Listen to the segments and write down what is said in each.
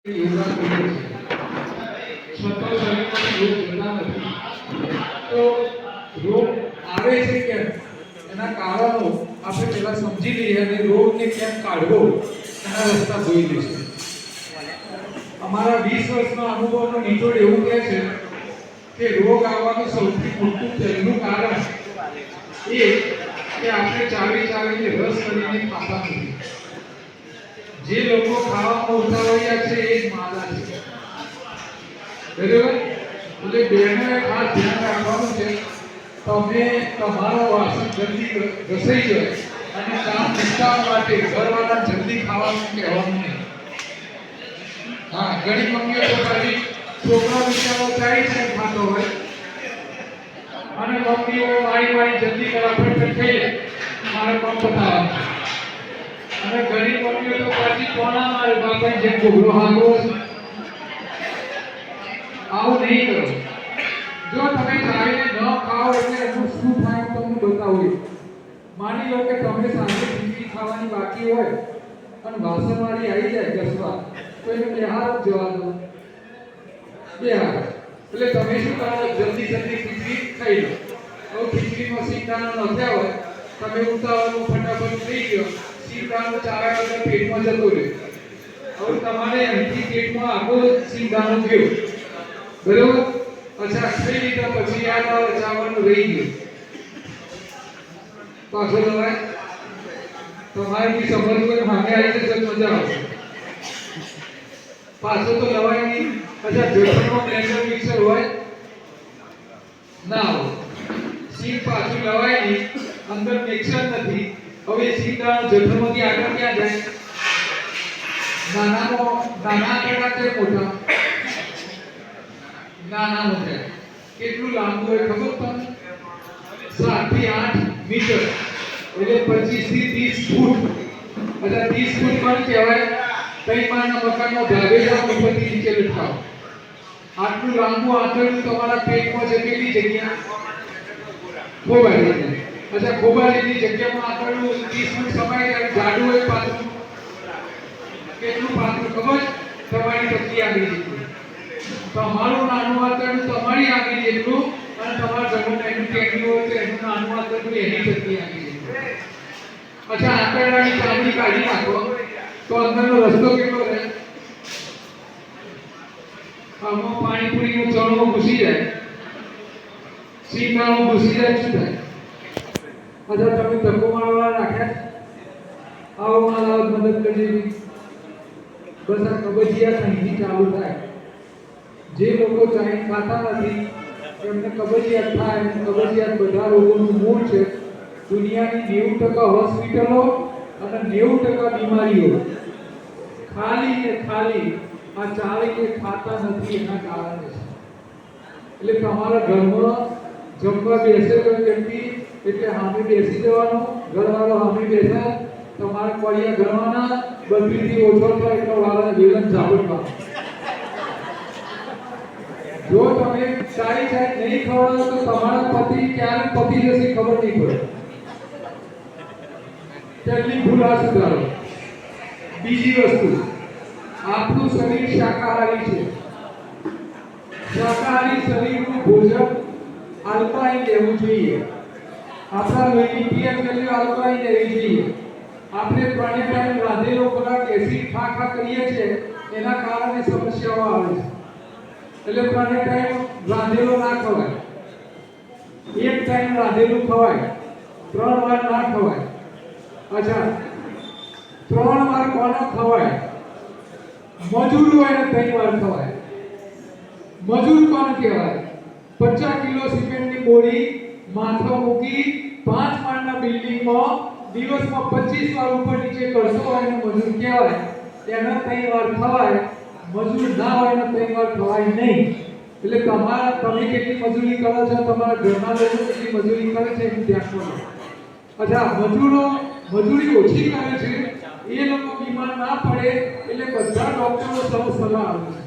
યોગા કરીએ છીએ છતાં શરીરમાં રોગ જતા નથી. તો રોગ આવે છે કેમ એના કારણો આપણે પહેલા સમજી લઈએ અને રોગને કેમ કાઢવો એના રસ્તા જોઈ લઈશું. અમારા 20 વર્ષના અનુભવનો નિચોડ એવું કહે છે કે રોગ આવવાનું સૌથી મોટું પહેલું કારણ એ કે આપણે ચાવીને રસ કરીને ખાતા નથી. જે લોકો ખાવામાં ઉતાવળિયા છે એ જ માદા છે. બરાબર? એટલે બેને ખાસ ધ્યાન રાખવાનું છે તમે તમારો વાસણ જલ્દી ઘસાઈ જાય અને કામ નિપટાવવા માટે ઘરવાળા જલ્દી ખાવાનું કહેવાનું નહીં. હા, ઘણી મમ્મીઓ તો ખાલી છોકરા બિચારો ચાઈ છે ખાતો હોય અને મમ્મીઓ મારી જલ્દી ફટાફટ ખાઈ લે મારે કામ પતાવવાનું. અને ઘણી મમ્મીઓ તો પાછી કોના મારે બાપાની જેમ ગોગળો હાંગવો છે. આવું નહીં કરો. જો તમે ચાવીને ન ખાઓ એટલે એનું શું થાય હું તમને બતાવું. માની લો કે તમે સાંજે ખીચડી ખાવાની બાકી હોય અને વાસણવાળી આવી જાય ઘસવા તો એને બે હાથ જવા દો. બે હાથ એટલે તમે શું કરો જલ્દી ખીચડી ખાઈ લો. હવે ખીચડીમાં સીતાનો નખ્યા હોય તમે ઉતાવળમાં ફટાફટ થઈ ગયો સીતાનો ચારા વગર પેટમાં જતો રહે. હવે તમારે અહીંથી પેટમાં આખો સીતાનો ગયો બરોબર. અચ્છા ખાઈ લીધા પછી યાદ આવે ચાવવાનું રહી ગયું પાછો લવાય. તમારે બી સમજવું હોય માગે આવી જશે મજા આવશે. પાછો તો લવાય નહીં. અચ્છા જઠરમાં બ્લેન્ડર મિક્સર હોય ના હોય સીટ પાછું લવાય નહીં. અંદર મિક્સર નથી. હવે સીધા જઠરમાંથી આગળ ક્યાં જાય? નાના આંકડા છે મોટા નાના મોટા કેટલું લાંબુ હોય ખબર તમને? 7 થી 8 મીટર એટલે 25 થી 30 ફૂટ. એટલે 30 ફૂટ પણ કહેવાય. કઈ માના મકાનનો ધાબેલા ઉપરથી નીચે લટકાવો. આટલું લાંબુ આંતરડું તમારા પેટમાં છે કેટલી જગ્યા? ખોબારી. અચ્છા ખોબારીની જગ્યામાં આંતરડું 30 ફૂટ સમાય ત્યારે જાડું હોય પાતળું. કેટલું પાતળું ખબર? તમારી ટકી આગળ જેટલું. તમારું નાનું આંતરડું તમારી આગળ જેટલું અને તમારા ઘરનું એનું ટેકનું હોય તો એનું નાનું આંતરડું એની ટકી આગળ જેટલું. અચ્છા આંતરડાની ચામડી કાઢી નાખો તો અંદરનો રસ્તો કેટલો રહે? આમાં પાણીપુરીનો ચણો ઘૂસી જાય સીતાનો ઘૂસી જાય શું થાય? અચ્છા તમે ધક્કો મારવા રાખ્યા આવો મારા મદદ કરી. બસ આ કબજિયાત અહીંથી ચાલુ થાય. જે લોકો ચાઈ ખાતા નથી એમને કબજિયાત થાય. કબજિયાત બધા રોગોનું મૂળ છે. દુનિયાની 90% હોસ્પિટલો અને 90% બીમારીઓ ખાલી આ ચાવીને ખાતા નથી એના કારણે છે. એટલે તમારા ઘરમાં જમવા બેસે તો વ્યક્તિ એટલે સામે બેસી જવાનું. ઘરવાળો સામે બેસે તમારે કોળિયા ગણવાના. 32 થી ઓછો થાય એટલે વાળા વેલન ઝાપટવાનું. જો તમે સારી નહીં ખવડાવો તો તમારા પતિ ક્યારે પતિ જશે ખબર નહીં પડે. પહેલી ભૂલ આ સુધારો. બીજી વસ્તુ આપણું શરીર શાકાહારી છે. શાકાહારી શરીરનું ભોજન આલ્કાલાઇન લેવું જોઈએ. આપણા લોહીની પીએચ વેલ્યુ આલ્કાલાઇન લેવી જોઈએ. આપણે ત્રણે ટાઈમ રાંધેલો ખોરાક એસિડ ખા કરીએ છીએ એના કારણે સમસ્યાઓ આવે છે. એટલે ત્રણે ટાઈમ રાંધેલો ના ખવાય. એક ટાઈમ રાંધેલું ખવાય. 3 વાર ના ખવાય. અચ્છા 3 વાર કોનો ખવાય? મજૂર હોય ને 3 વાર ખવાય. મજૂર કોણ કહેવાય? 50 કિલો સિમેન્ટની બોરી માથો મૂકી 5 માળના બિલ્ડિંગમાં દિવસમાં 25 વાર ઉપર નીચે કરતો હોય ને મજૂર કહેવાય. એને 3 વાર ખવાય. મજૂર ના હોય ને 3 વાર ખવાય નહીં. એટલે તમે કેટલી મજૂરી કરો છો તમારા ઘરના લોકો કેટલી મજૂરી કરે છે એનું ધ્યાન રાખો. અચ્છા મજૂરી ઓછી કરે છે એ લોકો બીમાર ના પડે એટલે બધા ડોક્ટરો સલાહ આપે છે.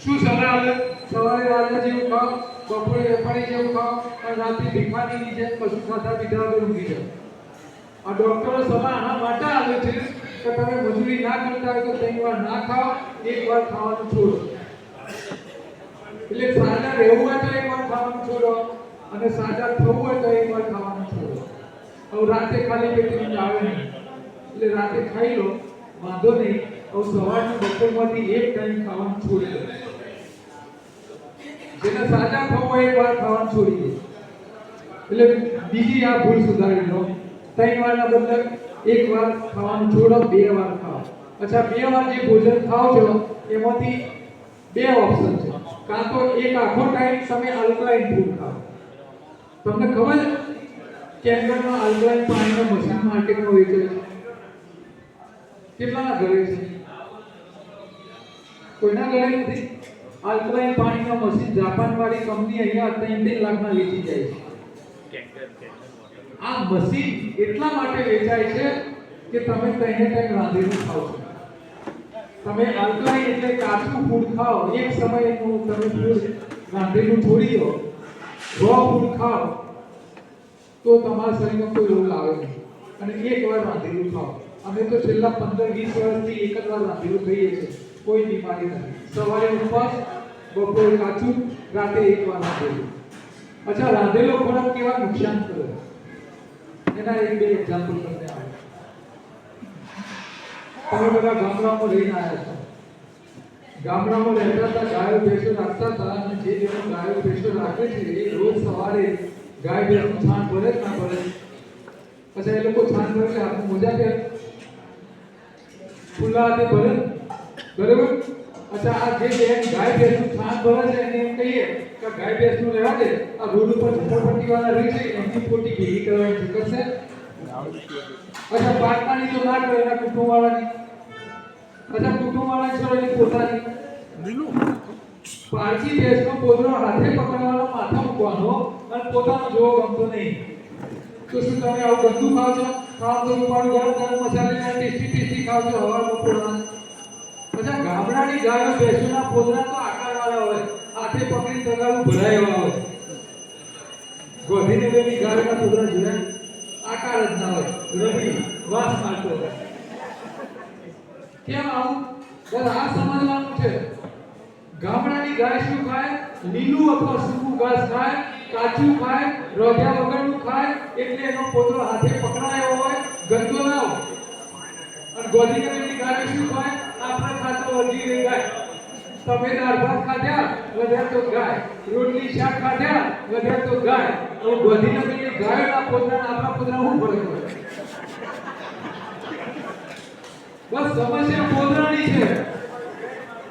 શું સલાહ આપે? સવારે રાજા જેવું ખાઓ, બપોરે વેપારી જેવું ખાઓ અને રાત્રે ભિખારીની જેમ કશું ખાધા પીધા વગર ઊંઘી જાઓ. આ ડોક્ટરો સલાહ આના માટે આપે છે કે તમે મજૂરી ના કરતા હોય તો 3 વાર ના ખાઓ, 1 વાર ખાવાનું છોડો. એટલે સાજા રહેવું હોય તો 1 વાર ખાવાનું છોડો અને સાજા થવું હોય તો 1 વાર ખાવાનું છોડો. હવે રાતે ખાલી પેટે ઊંઘ આવે નહીં એટલે રાતે ખાઈ લો, વાંધો નહીં. હવે સવારના બપોરમાંથી એક ટાઈમ ખાવાનું છોડી દો. જેને સાજા થવું હોય 1 વાર ખાવાનું છોડી દો. એટલે બીજી આ ભૂલ સુધારી લો. 3 વારના બદલે 1 વાર ખાવાનું છોડો, 2 વાર ખાઓ. અચ્છા, 2 વાર જે ભોજન ખાઓ છો એમાંથી 2 ઓપ્શન છે. કાં તો એક આખો ટાઈમ તમે આલ્કલાઇન ફૂડ ખાઓ. તમને ખબર છે કેન્દ્રમાં આલ્કલાઇન પાણીના મશીન માર્કેટમાં વેચાય છે? કેટલાના ઘરે છે? કોઈના ઘરે નથી. આલ્કલાઇન પાણીના મશીન જાપાન વાળી કંપની અહીંયા 3 લાખના વેચી જાય છે. આ મશીન એટલા માટે વેચાય છે કે તમે કઈને કઈ રાંધેલું ખાઓ છો. તમે આલ્કલાઇન એટલે કાચું ફૂડ ખાઓ, એક સમયનું તમે ફૂડ રાંધેલું છોડી દો, રો ફૂડ ખાઓ તો તમારા શરીરમાં કોઈ રોગ આવે નહીં. અને 1 વાર રાંધેલું ખાઓ. અમે તો છેલ્લા 15-20 વર્ષથી 1 જ વાર રાંધેલું ખાઈએ છીએ, કોઈ બીમારી નથી. સવારે ઉપવાસ, બપોરે કાચું, રાતે 1 વાર રાંધેલું. અચ્છા, રાંધેલો ખોરાક કેવા નુકસાન કરે એના 1-2 એક્ઝામ્પલ તમને આવે. તમે બધા ગામડામાં રહીને આવ્યા છો. ગામડામાં રહેતા હતા, ગાયો ભેંસો રાખતા હતા અને જે જેનો ગાયો ભેંસો રાખે છે એ રોજ સવારે ગાય ભેંસનું છાણ ભરે જ ના ભરે. પછી એ લોકો છાણ ભરે એટલે આપણે મોજા કે ખુલ્લા હાથે ભરે, બરાબર? અચ્છા, આ જે ગાય ભેંસનું છાણ ભરે છે એને એમ કહીએ કે ગાય ભેંસનું રહેવા દે, આ રોડ ઉપર ઝૂંપડપટ્ટીવાળા રહે છે એમની ખોટી ભેગી કરવાની કરશે. અચ્છા, પાટવાની તો ના કરે એના કુટુંબવાળાની. અચ્છા, કુટુંબવાળાની છોડો એની પોતાની. પારકી ભેંસનો પોદરો હાથે પકડવાનો, માથા મૂકવાનો અને પોતાનો જોવો ગમતો નહીં. તો શું તમે આવું ગંદુ ખાવ છો? ખાવ તો રૂપાળું ગરમ ગરમ મસાલેદાર ટેસ્ટી ખાવ છો હવા બપોરના. અચ્છા, ગામડાની ગાયો ભેંસોના પોદરા તો આકારવાળા હોય, હાથે પકડી તગારું ભરાયેલા હોય. ગોધીને બેની ગાયોના પોદરા જોયા? આકાર જ ના હોય, રબડી વાસ મારતો હોય. કેમ આવું? બસ આ સમજવાનું છે. ગામડાની ગાય શું ખાય? લીલું અથવા સૂકું ઘાસ ખાય, કાચું ખાય, રોધ્યા વગરનું ખાય, એટલે એનો પોદરો હાથે પકડાયો હોય, ગંદો ના હોય. અને ગોધીને બેની ગાય શું ખાય? આપણે ખાતો વધી રહી ગાય. તમે દાળ ભાત ખાધ્યા, વધ્યા તો ગાય. રોટલી શાક ખાધ્યા, વધ્યા તો ગાય. તો ગોધીને બેની ગાયોના પોદરા આપણા પોદરા શું ફરક હોય? બસ સમસ્યા પોદરાની છે.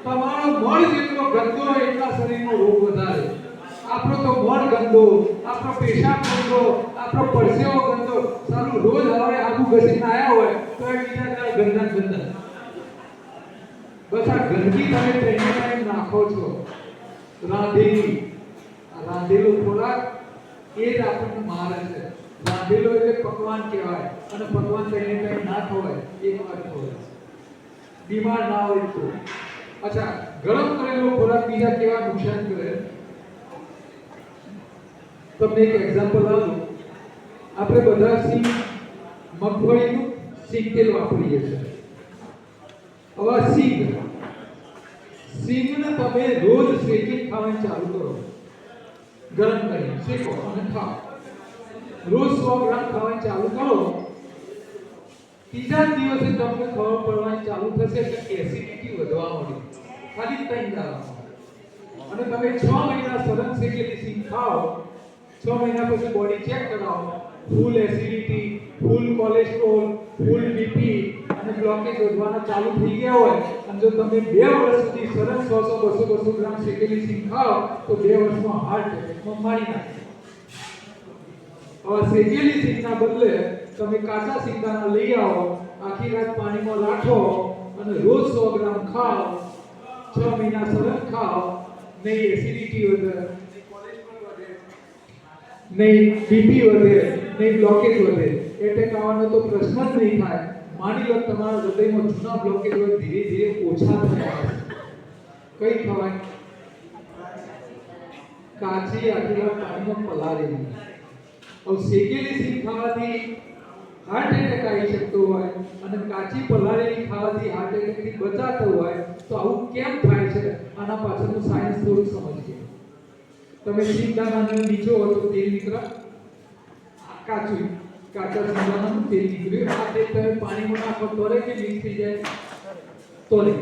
તમારો મળ જેટલો ગંદો હોય એટલા શરીરનો રોગ વધારે. આપણો તો મળ ગંદો, આપણો પેશાબ ગંદો, આપણો પરસેવો ગંદો. સારું રોજ હવે આબુ ઘસીને આવ્યા હોય તો એ બીજા ગંદા ગંદા. બસ આ ગંદકી તમે ટાઈમ નાખો છો. રાંધેલો ખોરાક એ જ આપણને મારે છે. રાંધેલો એટલે પકવાન કહેવાય અને પકવાન ટાઈમ ના ખવાય, એક વાર ખવાય, બીમાર ના હોય તો. અચ્છા, ગરમ કરેલો ખોરાક બીજા કેવા નુકસાન કરે? તમને એક એક્ઝામ્પલ આપું. આપણે બધા સિંગ, મગફળીનું સિંગ તેલ વાપરીએ છીએ. હવે સિંગને તમે રોજ શેકી ખાવાનું ચાલુ કરો. ગરમ કરી શેકો અને ખાઓ. રોજ 100 ગ્રામ ખાવાનું ચાલુ કરો. ત્રીજા દિવસે તમને ખબર પડવાની ચાલુ થશે કે એસિડિટી વધવા માંડી. ખાલી 3 દાડામાં. અને તમે 6 મહિના સરસ શેકેલી સિંગ ખાઓ. 6 મહિના પછી બોડી ચેક કરાવો. ફૂલ એસિડિટી, ફૂલ કોલેસ્ટ્રોલ, ફૂલ બીપી અને બ્લોકેજ વધવાના ચાલુ થઈ ગયા હોય અને જો તમે 2 વર્ષ સુધી સરસ 100-200 ગ્રામ શેકેલી સિંગ ખાઓ તો 2 વર્ષમાં હાર્ટ એટેકમાં મારી નાખે. હવે શેકેલી સિંગના બદલે તમે કાચા સિંગદાણા લઈ આવો, આખી રાત પાણીમાં રાખો અને રોજ 100 ગ્રામ ખાઓ. 6 મહિના સરસ ખાઓ. નહીં એસિડિટી વધે, નહીં બીપી વધે, નહીં બ્લોકેજ વધે. એટેક આવવાનો તો પ્રશ્ન જ નહીં થાય. માની લો તમારા હૃદયમાં જૂના બ્લોકેજ હોય ધીરે ધીરે ઓછા થયા. કઈ ખવાય? કાચી આખી રાત પાણીમાં પલાળેલી. હવે શેકેલી સિંગ ખાવાથી હાર્ટ એટેક આવી શકતો હોય અને કાચી પલાળેલી ખાવાથી હાર્ટ એટેકથી બચાતો હોય તો આવું કેમ થાય છે? આના પાછળનું સાયન્સ થોડું સમજીએ. તમે સિંગદાણાનો નીચો હતો તેલ નીકળે, કાચા સિંગદાણાનું તેલ નીકળ્યું. આ તેલ તમે પાણીમાં નાખો તરે કે મિક્સ થઈ જાય? તરે.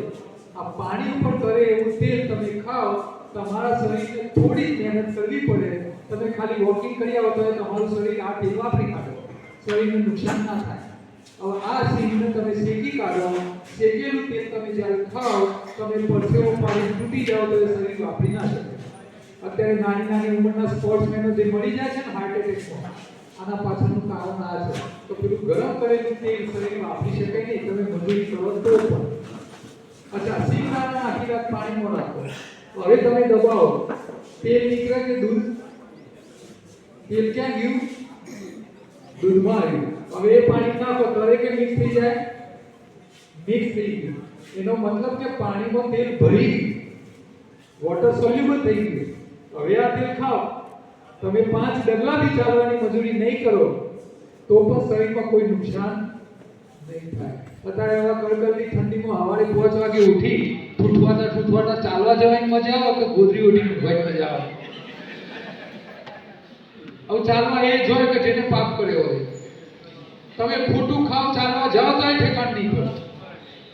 આ પાણી ઉપર તરે એવું તેલ તમે ખાઓ, તમારા શરીરને થોડી મહેનત કરવી પડે. તમે ખાલી વોકિંગ કરી આવો તો તમારું શરીર આ તેલ વાપરી કાઢો, શરીરને નુકસાન ના થાય. હવે આ સિંગને તમે શેકી કાઢો, શેકેલું તેલ તમે જ્યારે ખાઓ તમે પરસેવો પાણી તૂટી જાઓ તો શરીર વાપરી ના શકે. અત્યારે નાની નાની ઉંમરના સ્પોર્ટ્સમેનો જે મરી જાય છે ને હાર્ટ એટેકમાં, આના પાછળનું કારણ આ છે. તો પેલું ગરમ કરેલું તેલ શરીર વાપરી શકે નહીં, તમે મજૂરી કરો તો પણ. અચ્છા, સિંગદાણા આખી રાત પાણીમાં રાખો. હવે તમે દબાવો, તેલ નીકળે કે દૂધ? તેલ ક્યાં ગયું? દૂધમાં આવ્યું. હવે એ પાણી નાખો તરે કે મિક્સ થઈ જાય? મિક્સ થઈ ગયું. એનો મતલબ કે પાણીમાં તેલ ભરી ગયું, વોટર સોલ્યુબલ થઈ ગયું. હવે આ તેલ ખાઓ, તમે 5 ડગલા બી ચાલવાની મજૂરી નહીં કરો તો પણ શરીરમાં કોઈ નુકસાન નહીં થાય. અત્યારે એવા કડકડતી ઠંડીમાં સવારે 5 વાગે ઉઠી ઠૂઠવાતા ચાલવા જવાની મજા આવે કે ગોદરી ઓઢીને ઊંઘવાની મજા આવે? હવે ચાલવા એ જોય કે જેને પાપ કર્યો હોય. તમે ખોટું ખાઓ, ચાલવા જાઓ તો ઠેકાણ નહીં પડે.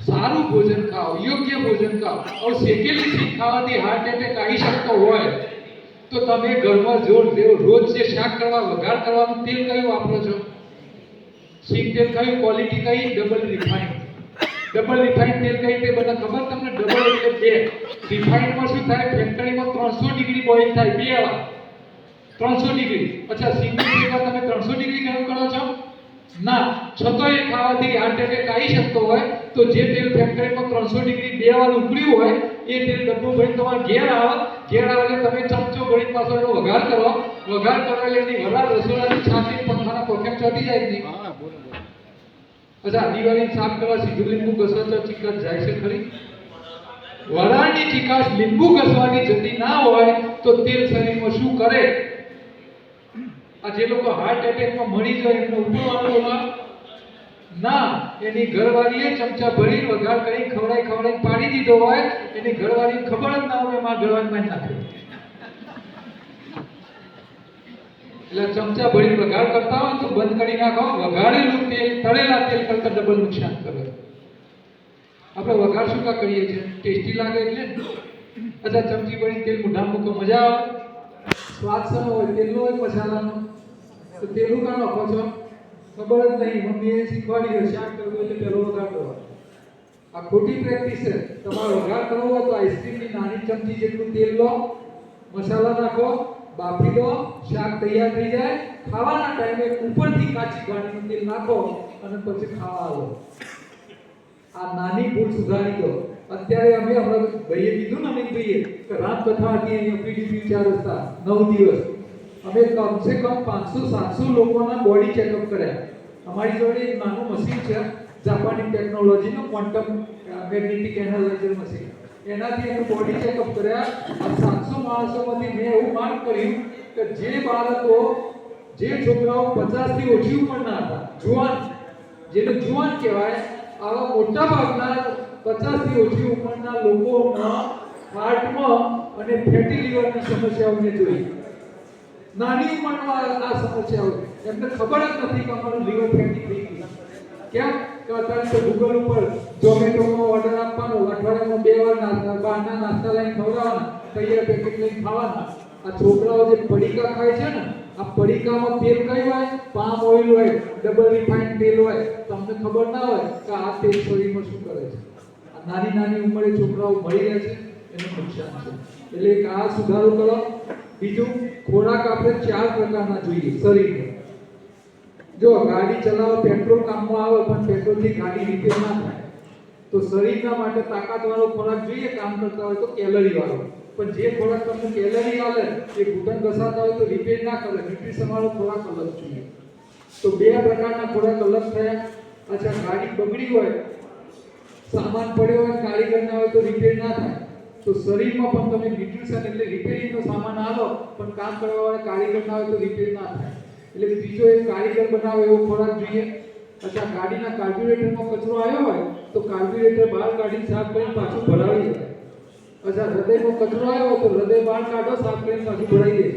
સારું ભોજન ખાઓ, યોગ્ય ભોજન ખાઓ. હવે શેકેલી સિંગ ખાવાથી હાર્ટ એટેક આવી શકતો હોય તો તમે ઘરમાં રોજ જે શાક કરવા વઘાર કરવાનું તેલ કયું વાપરો છો? સિંગ તેલ કયું? ક્વોલિટી કઈ? Double refined. ડબલ રિફાઇન્ડ તેલ કઈ તે બધા ખબર તમને? ડબલ એટલે 2. રિફાઇન્ડમાં શું થાય? ફેક્ટરીમાં 300 ડિગ્રી બોઇલ થાય 2 વાર, 300 ડિગ્રી. અચ્છા, સિંગની તેલમાં તમે 300 ડિગ્રી ગરમ કરો છો? ના. છતાં એ ખાવાથી હાર્ટ એટેક આવી શકતો હોય તો જે તેલ ફેક્ટરીમાં 300 ડિગ્રી 2 વાર ઉકળ્યું હોય એ તેલ ડબ્બું ભરીને તમારે ઘેર આવે એટલે તમે ચમચો ભરીને પાછો એનો વઘાર કરો. વઘાર કરો એટલે એની વરાળ રસોડાની છાતી પંખાના પગે ચોટી જાય નહીં? હા, બરોબર. અચ્છા, દિવાળીને સાફ કરવા સીધું લીંબુ ઘસો તો ચીકાશ જાય છે ખરી? વરાળની ચીકાશ લીંબુ ઘસવાની જતી ના હોય તો તેલ શરીરમાં શું કરે? આ જે લોકો હાર્ટ એટેકમાં મરી જાય એમને ઉપરવાનું ના, એની ઘરવાળીએ ચમચા ભરી વઘાર કરી ખવડાઈ પાડી દીધો હોય, એની ઘરવાળીને ખબર જ ના હોય મારા ઘરવાળીમાં નાખ્યો. એટલે ચમચા ભરી વઘાર કરતા હોય તો બંધ કરી નાખો. વઘારેલું તેલ તળેલા તેલ કરતા ડબલ નુકસાન કરે. આપણે વઘાર શું કા કરીએ છીએ? ટેસ્ટી લાગે એટલે. અચ્છા, ચમચી ભરી તેલ મોઢામાં મૂકો, મજા આવે? સ્વાદ સનો હોય? તેલનો હોય મસાલાનો? તો તેલું કાં નાખો છો? ખબર જ નહીં. મમ્મીએ શીખવાડી શાક કરવું એટલે પહેલો વઘાર કરો. આ ખોટી પ્રેક્ટિસ છે. તમારે વઘાર કરવો હોય તો આઈસ્ક્રીમની નાની ચમચી જેટલું તેલ લો, મસાલા નાખો, બાફી દો, શાક તૈયાર થઈ જાય. ખાવાના ટાઈમે ઉપરથી કાચી ઘાણીનું તેલ નાખો અને પછી ખાવા આવો. આ નાની ભૂલ સુધારી દો. અત્યારે અમે હમણાં ભાઈએ કીધું ને, અમિત ભાઈએ કે રામકથા હતી અહીંયા પીડીપી 4 રસ્તા 9 દિવસ અમે કમસે કમ 500-700 લોકોના બોડી ચેકઅપ કર્યા. અમારી જોડે એક નાનું મશીન છે, જાપાની ટેકનોલોજીનું ક્વોન્ટમ મેગ્નેટિક એનાલાઇઝર મશીન. એનાથી અમે બોડી ચેકઅપ કર્યા. આ 700 માણસોમાંથી મેં એવું માર્ક કર્યું કે જે બાળકો, જે છોકરાઓ 50 થી ઓછી ઉંમરના હતા, જુવાન, જેને જુવાન કહેવાય, આવા મોટા ભાગના 50 થી ઓછી ઉંમરના લોકોના હાર્ટમાં અને ફેટી લીવરની સમસ્યાઓને જોઈ. નાની ઉંમરમાં આ સમસ્યાઓ, એમને ખબર જ નથી કે અમારું લીવર ફેટી થઈ ગયું. કેમ? કે અત્યારે તો ગૂગલ ઉપર ઝોમેટોનો ઓર્ડર આપવાનો, અઠવાડિયામાં 2 વાર બહારના નાસ્તા લઈને ખવડાવવાના, તૈયાર પેકેટ લઈને ખાવાના. આ છોકરાઓ જે પડીકા ખાય છે ને, આ પડીકામાં તેલ કયું હોય? પામ ઓઇલ હોય, ડબલ રિફાઇન્ડ તેલ હોય. તમને ખબર ના હોય કે આ તેલ શરીરમાં શું કરે છે. આ નાની ઉંમરે છોકરાઓ મરી રહ્યા છે, એનું નુકસાન છે. એટલે એક આ સુધારો કરો. બીજું, ખોરાક આપણે 4 પ્રકારના જોઈએ શરીરમાં. જો ગાડી ચલાવો, પેટ્રોલ કામમાં આવે, પણ પેટ્રોલથી ગાડી રિપેર ના થાય. તો શરીરના માટે તાકાતવાળો ખોરાક જોઈએ કામ કરતા હોય તો કેલરી વાળો. પણ જે ખોરાક તમને કેલરી આવે એ ઘૂંટણ ઘસાતા હોય તો રિપેર ના કરે. ન્યુટ્રિશન વાળો ખોરાક અલગ જોઈએ. તો 2 પ્રકારના ખોરાક અલગ થયા. અચ્છા, ગાડી બગડી હોય, સામાન પડ્યો હોય, કારીગર ના હોય તો રિપેર ના થાય. તો શરીરમાં પણ તમે ન્યુટ્રિશન એટલે રિપેરિંગનો સામાન આવો, પણ કામ કરવા વાળા કારીગર ના હોય તો રિપેર ના થાય. એટલે બીજો એક કારીગર બનાવે એવો ખોરાક જોઈએ. अच्छा गाड़ीना कार्ब्યુરેટરમાં કચરો આવ્યો હોય તો કાર્બ્યુરેટર બહાર કાઢીને સાફ કરીને પાછું ભરાવી દે. अच्छा હૃદયમાં કચરો આવ્યો તો હૃદય બહાર કાઢો સાફ કરીને પાછું ભરાઈ દે.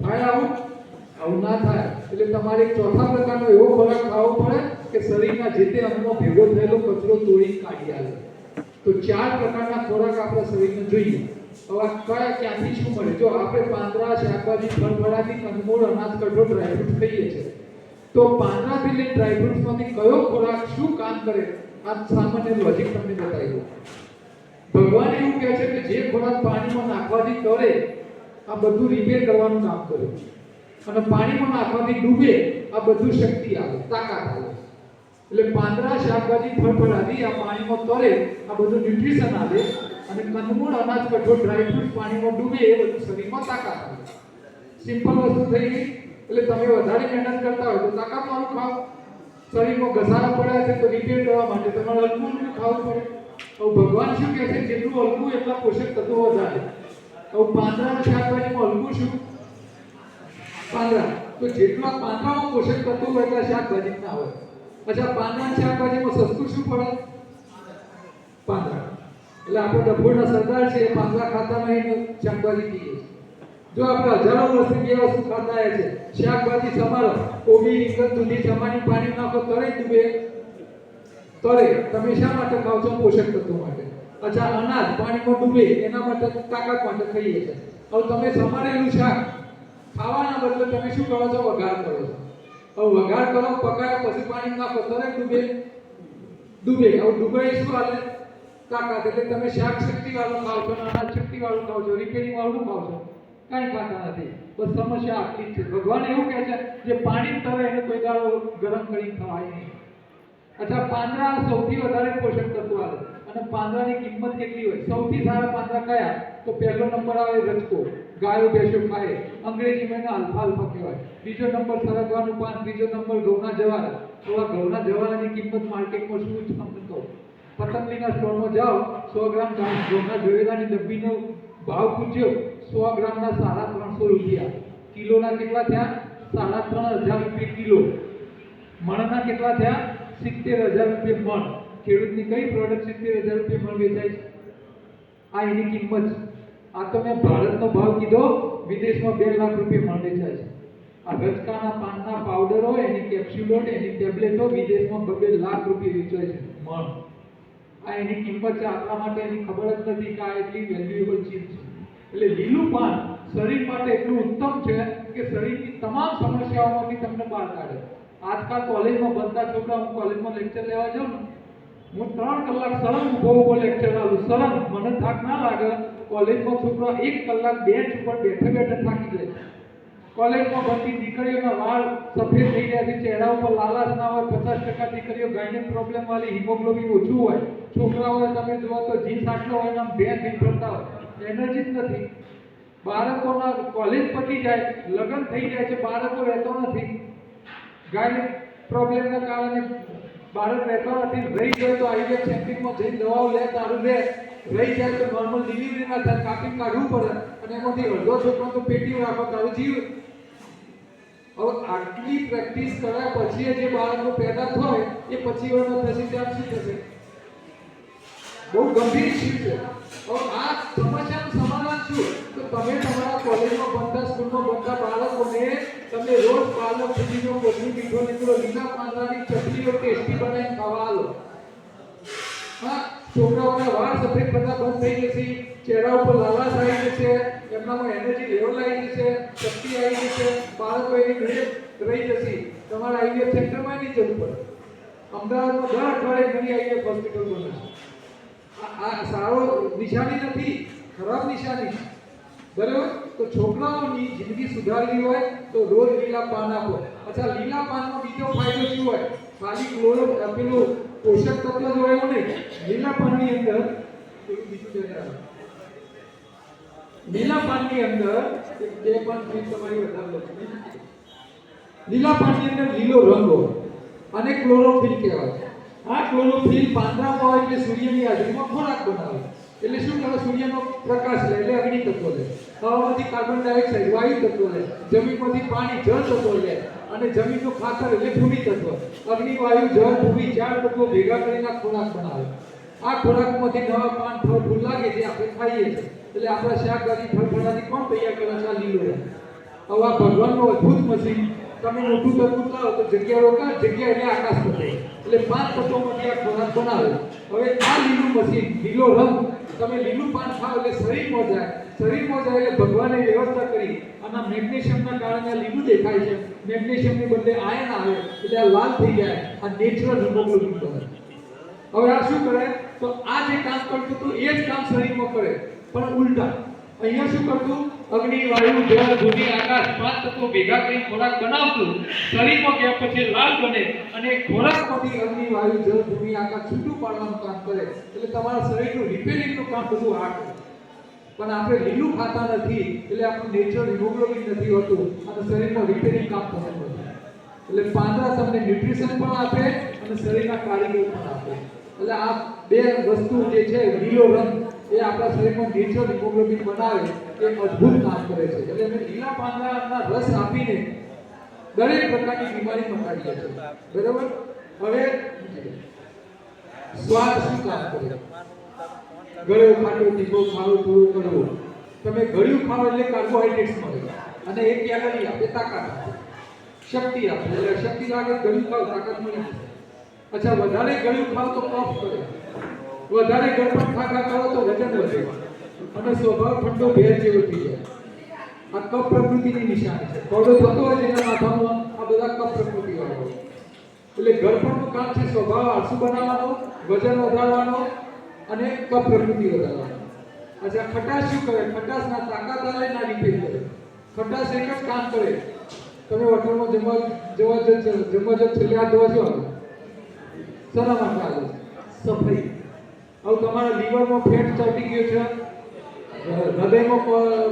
થાય આવું ના થાય. એટલે તમારે ચોથા પ્રકારનો એવો ખોરાક ખાવો પડે કે શરીરના જે તે અંગમાં ભેગો થયેલો કચરો તોડી કાઢી આવે. તો 4 પ્રકારના ખોરાક આપણા શરીરને જોઈએ. હવે કયા ક્યાંથી શું મળે? જો આપણે પાંદડા, શાકભાજી, ફળફળાદી, કંદમૂળ, અનાજ, કઠોળ, ડ્રાયફ્રૂટ ખાઈએ છીએ તો પાંદડાથી લઈને ડ્રાયફ્રૂટ્સમાંથી કયો ખોરાક શું કામ કરે આ સામાન્ય લોજિક તમને બતાવ્યું. ભગવાન એવું કહે છે કે જે ખોરાક પાણીમાં નાખવાથી તરે આ બધું રિપેર કરવાનું કામ કરે અને પાણીમાં નાખવાથી ડૂબે આ બધું શક્તિ આવે, તાકાત આવે. એટલે પાંદડા, શાકભાજી, ફળફળાદી આ પાણીમાં તરે આ બધું ન્યુટ્રિશન આવે અને કંદમૂળ, અનાજ, કઠોળ, ડ્રાયફ્રૂટ પાણીમાં ડૂબે એ બધું શરીરમાં તાકાત આવે. સિમ્પલ વસ્તુ થઈ ગઈ. એટલે તમે વધારે મહેનત કરતા હોય તો તાકાતવાળું ખાઓ. શરીરમાં ઘસારા પડ્યા છે તો રિપેર કરવા માટે તમારે હલકું ખાવું પડે. હવે ભગવાન શું કહે છે? જેટલું હલકું એટલા પોષક તત્વો વધારે. હવે પાંદડા શાકભાજીમાં હલકું શું? પાંદડા. તો જેટલા પાંદડામાં પોષક તત્વો હોય એટલા શાકભાજી ના હોય. અચ્છા પાંદડા શાકભાજીમાં સસ્તું શું પડે? પાંદડા. એટલે આપણે ડભોળના સરદાર છે એ પાંદડા ખાતા નહીં, શાકભાજી ખાઈએ. જો આપણે હજારો વર્ષથી બે વસ્તુ ખાતા આવ્યા છે, શાકભાજી સમારો, કોબી, રીંગણ, દૂધી, ચમાની, પાણી નાખો તરે ડૂબે તરે. તમે શા માટે ખાવ છો? પોષક તત્વો માટે. અચ્છા અનાજ પાણીમાં ડૂબે એના માટે, તાકાત માટે ખાઈએ છીએ. હવે તમે સમારેલું શાક ખાવાના બદલે તમે શું કરો છો? વઘાર કરો છો. હવે વઘાર કરો, પકાય, પછી પાણી નાખો તરે ડૂબે હવે ડૂબાઈ શું હાલે? તાકાત. એટલે તમે શાક શક્તિ વાળું ખાવ છો, અનાજ શક્તિ વાળું ખાવ છો, રિપેરિંગ વાળું ખાવ છો, કાંઈ ખાતા નથી. બસ સમસ્યા આટલી જ છે. ભગવાન એવું કહે છે જે પાણી તરે એને કોઈ દાડો ગરમ કરીને ખવાય નહીં. अच्छा પાંદડા સૌથી વધારે પોષક તત્વો આવે અને પાંદડાની કિંમત કેટલી હોય? સૌથી સારા પાંદડા કયા? તો પહેલો નંબર આવે રજકો, ગાયો ભેંસો ખાય, અંગ્રેજીમાં એને અલ્ફાલ્ફા કહેવાય. બીજો નંબર સરગવાનું પાન, ત્રીજો નંબર ઘઉંના જવાર. તો આ ઘઉંના જવારની કિંમત માર્કેટમાં શું છે તમને કહું. પતંગડીના સ્ટોરમાં જાઓ, 100 ગ્રામ ઘઉંના જવેરાની ડબ્બીનો ભાવ પૂછ્યો, 100 ગ્રામના 350 રૂપિયા. કિલોના કેટલા થયા? 3500 રૂપિયા કિલો. મણના કેટલા થયા? 70,000 રૂપિયા મણ. ખેડૂતની કઈ પ્રોડક્ટ 70,000 રૂપિયા મણ વેચાય છે? આ એની કિંમત. આ તો મેં ભારતનો ભાવ કીધો, વિદેશમાં 2 લાખ રૂપિયા મણ વેચાય છે. આ રજકાના પાનના પાવડરો, એની કેપ્સ્યુલો, એની ટેબ્લેટો વિદેશમાં 2 લાખ રૂપિયા વેચાય છે મણ. આ એની કિંમત છે. આપણા માટે એની ખબર જ નથી કે આ એટલી વેલ્યુએબલ ચીજ છે. એટલે લીલું પાન શરીર માટે એટલું ઉત્તમ છે કે શરીરની તમામ સમસ્યાઓમાંથી તમને બહાર કાઢે. આજકાલ કોલેજમાં બધા છોકરા, હું કોલેજમાં લેક્ચર લેવા જાઉં ને, હું 3 કલાક સળંગ ઊભો લેક્ચર આલું. સળંગ મને થાક ના લાગે. કોલેજમાં છોકરા 1 કલાક બેન્ચ ઉપર બેઠે થાકી જાય. કોલેજમાં ભણતી દીકરીઓના વાળ સફેદ થઈ ગયા છે, ચહેરા ઉપર લાલાશ ના હોય. 50% દીકરીઓ ગાયનેક પ્રોબ્લેમ વાળી, હિમોગ્લોબિન ઓછું હોય. છોકરાઓને તમે જુઓ તો જીન્સ આટલો હોય ને બેન ફરતા હોય, એનર્જી જ નથી. બાળકોના કોલેજ પતી જાય, લગ્ન થઈ જાય છે, બાળકો રહેતો નથી. ગાયનેક પ્રોબ્લેમના કારણે બાળક રહેતો નથી. રહી જાય તો આઈવીએફ સેન્ટરમાં જઈને દવાઓ લે, તારું રહે. રહી જાય તો નોર્મલ ડિલિવરી ના થાય, કાપી કાઢવું પડે અને એમાંથી અડધો છોકરો તો પેટી રાખો, તારું જીવ. હવે આટલી પ્રેક્ટિસ કર્યા પછી જે બાળકો પેદા થાય એ પછી વર્ષનો થશે ત્યાં શું થશે? બહુ ગંભીર ઇસ્યુ છે. હવે આ સમસ્યાનું સમાધાન શું? તો તમે તમારા કોલેજમાં ભણતા, સ્કૂલમાં ભણતા બાળકોને તમે રોજ પાલક, દૂધીનો, કોથળી, મીઠો લીમડો, લીલા પાંદડાની ચટણીઓ ટેસ્ટી બનાવીને ખાવા આલો. હા, છોકરાઓના વાળ સફેદ થતા બંધ થઈ જશે, ચહેરા ઉપર લાલાશ આવી જશે, એમનામાં એનર્જી લેવલ આવી જશે, શક્તિ આવી જશે, બાળકો એની ઘરે રહી જશે. તમારા આઈવીએફ સેન્ટરમાં નહીં જવું પડે. અમદાવાદમાં દર અઠવાડિયે ઘણી આઈવીએફ હોસ્પિટલ બને છે. આ સારો નિશાની નથી, ખરાબ નિશાની છે. બરાબર? તો છોકરાઓની જિંદગી સુધારવી હોય તો રોજ લીલા પાન આપો. અચ્છા લીલા પાનનો બીજો ફાયદો શું હોય? ખાલી ક્લોરો પેલું પોષક તત્વ જ હોય એવું નહીં. લીલા પાનની અંદર લીલા પાનની અંદર બે પાન તમારી વધારે લો. લીલા પાનની અંદર લીલો રંગ હોય અને ક્લોરોફિલ કહેવાય. આ ક્લોરોફિલ પાંદડામાં હોય એટલે સૂર્યની હાજરીમાં ખોરાક બનાવે. એટલે શું કરે? સૂર્યનો પ્રકાશ લે એટલે અગ્નિ તત્વો લે, હવામાંથી કાર્બન ડાયોક્સાઇડ વાયુ તત્વો લે, જમીનમાંથી પાણી જળ તત્વો લે, અને જમીનનું ખાતર એટલે ભૂમિ તત્વ, અગ્નિ, વાયુ, જળ, ભૂમિ 4 તત્વો ભેગા કરીને ખોરાક બનાવે. આ ખોરાકમાંથી નવા પાન, ફળ, ફૂલ લાગે જે આપણે ખાઈએ છીએ. એટલે આપણા શાકભાજી, ફળફળાદી કોણ તૈયાર કરે છે? આ લીલો રંગ. હવે આ ભગવાનનું અદ્ભુત મશીન. તમે મોટું તત્વ લાવો તો જગ્યા રોકા, જગ્યા એટલે આકાશ તત્વ, એટલે 5 તત્વોમાંથી આ ખોરાક બનાવે. હવે આ લીલું મશીન, લીલો રંગ, તમે લીલું પાન ખાઓ એટલે શરીરમાં જાય. શરીરમાં જાય એટલે ભગવાને વ્યવસ્થા કરી. આના મેગ્નેશિયમના કારણે આ લીલું દેખાય છે. મેગ્નેશિયમને બદલે આયન આવે એટલે આ લાલ થઈ જાય. આ નેચરલ હિમોગ્લોબિન બને. હવે આ શું કરે? તો આ જે કામ કરતું હતું એ જ કામ શરીરમાં કરે, પણ ઉલટા. અહીંયા શું કરતું? અગ્નિ, વાયુ, જળ, ભૂમિ, આકાશ 5 તત્વો ભેગા કરી ખોરાક બનાવતું. શરીરમાં ગયા પછી લાલ બને અને ખોરાકમાંથી અગ્નિ, વાયુ, જળ, ભૂમિ, આકાશ છૂટું પાડવાનું કામ કરે. એટલે તમારા શરીરનું રિપેરિંગનું કામ બધું આ કરે. પણ આપણે લીલું ખાતા નથી એટલે આપણું નેચરલ હિમોગ્લોબિન નથી હોતું અને શરીરનું રિપેરિંગ કામ થતું નથી. એટલે પાંદડા તમને ન્યુટ્રિશન પણ આપે અને શરીરના કારીગર પણ આપે. એટલે આ બે વસ્તુ જે છે, લીલો રંગ એ આપણા શરીરમાં નેચરલ હિમોગ્લોબિન બનાવે એ અદ્ભુત કામ કરે છે. એટલે અમે લીલા પાંદડાના રસ આપીને દરેક પ્રકારની બીમારી મટાડીએ છીએ. બરાબર? હવે સ્વાદ શું કામ કરે? ગળ્યો, ખાટો, તીખો, ખારો, થોડો, કડવો. તમે ગળ્યું ખાઓ એટલે કાર્બોહાઈડ્રેટ્સ મળે અને એક કેલરી આપે, તાકાત આપે, શક્તિ આપે. એટલે શક્તિ લાગે ગળ્યું ખાઓ, તાકાત મળી જાય. અચ્છા, વધારે ગળ્યું ખાઓ તો કફ કરે, વધારે ગળપણ ખાખા કરો તો વજન વધે અને સ્વભાવ ઠંડો ભેજ જેવો થઈ જાય. આ કફ પ્રકૃતિની નિશાની છે. કોડો થતો હોય એના માથામાં આ બધા કફ પ્રકૃતિ વાળા હોય. એટલે ગળપણનું કામ છે સ્વભાવ આળસુ બનાવવાનો, વજન વધારવાનો અને કફ પ્રકૃતિ વધારવાનો. અચ્છા, ખટાશ શું કરે? ખટાશ ના તાકાત આવે ના રિપેર કરે. ખટાશ એક જ કામ કરે. તમે હોટલમાં જમવા છેલ્લે હાથ ધોવા છો આવે શેના માટે આવે? સફાઈ. હવે તમારા લીવરમાં ફેટ ચોટી ગયો છે, હૃદયમાં